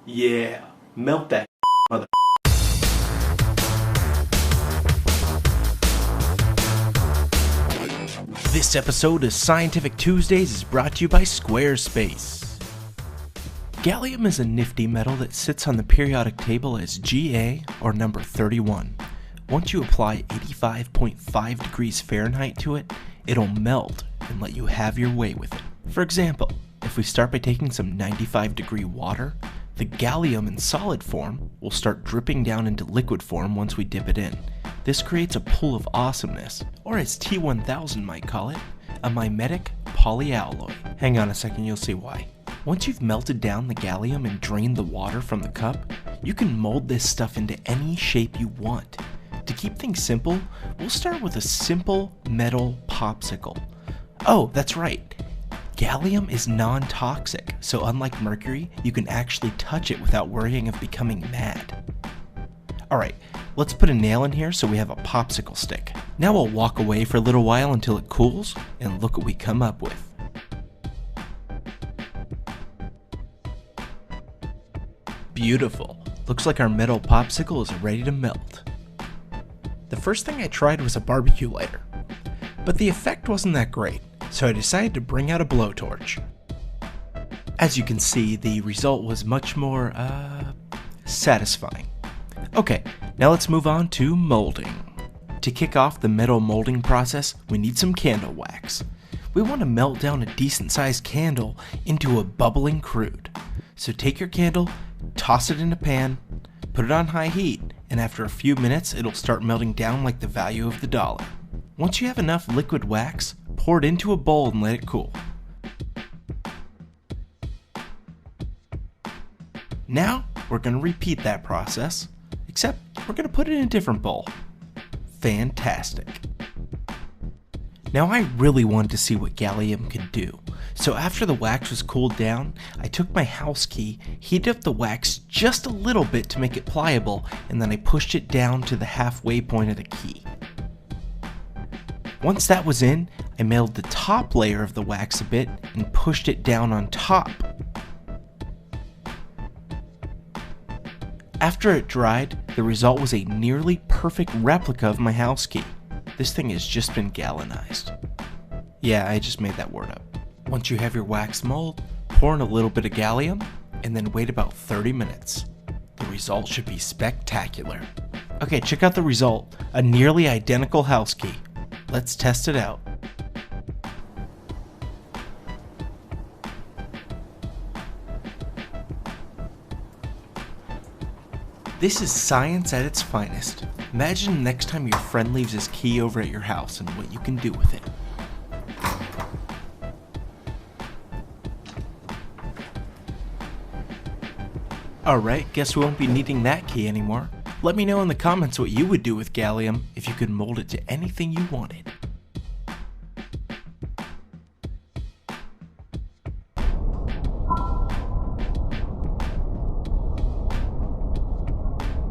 Yeah, melt that mother. This episode of Scientific Tuesdays is brought to you by Squarespace. Gallium is a nifty metal that sits on the periodic table as Ga, or number 31. Once you apply 85.5 degrees Fahrenheit to it, it'll melt and let you have your way with it. For example, if we start by taking some 95 degree water, the gallium in solid form will start dripping down into liquid form once we dip it in. This creates a pool of awesomeness, or as T1000 might call it, a mimetic polyalloy. Hang on a second, you'll see why. Once you've melted down the gallium and drained the water from the cup, you can mold this stuff into any shape you want. To keep things simple, we'll start with a simple metal popsicle. Oh, that's right. Gallium is non-toxic, so unlike mercury, you can actually touch it without worrying of becoming mad. Alright, let's put a nail in here so we have a popsicle stick. Now we'll walk away for a little while until it cools, and look what we come up with. Beautiful. Looks like our metal popsicle is ready to melt. The first thing I tried was a barbecue lighter, but the effect wasn't that great, so I decided to bring out a blowtorch. As you can see, the result was much more, satisfying. Okay, now let's move on to molding. To kick off the metal molding process, we need some candle wax. We want to melt down a decent sized candle into a bubbling crude. So take your candle, toss it in a pan, put it on high heat, and after a few minutes it'll start melting down like the value of the dollar. Once you have enough liquid wax, pour it into a bowl and let it cool. Now we're going to repeat that process, except we're going to put it in a different bowl. Fantastic. Now I really wanted to see what gallium could do, so after the wax was cooled down, I took my house key, heated up the wax just a little bit to make it pliable, and then I pushed it down to the halfway point of the key. Once that was in, I milled the top layer of the wax a bit and pushed it down on top. After it dried, the result was a nearly perfect replica of my house key. This thing has just been galvanized. Yeah, I just made that word up. Once you have your wax mold, pour in a little bit of gallium, and then wait about 30 minutes. The result should be spectacular. Okay, check out the result, a nearly identical house key. Let's test it out. This is science at its finest. Imagine the next time your friend leaves his key over at your house and what you can do with it. Alright, guess we won't be needing that key anymore. Let me know in the comments what you would do with gallium if you could mold it to anything you wanted.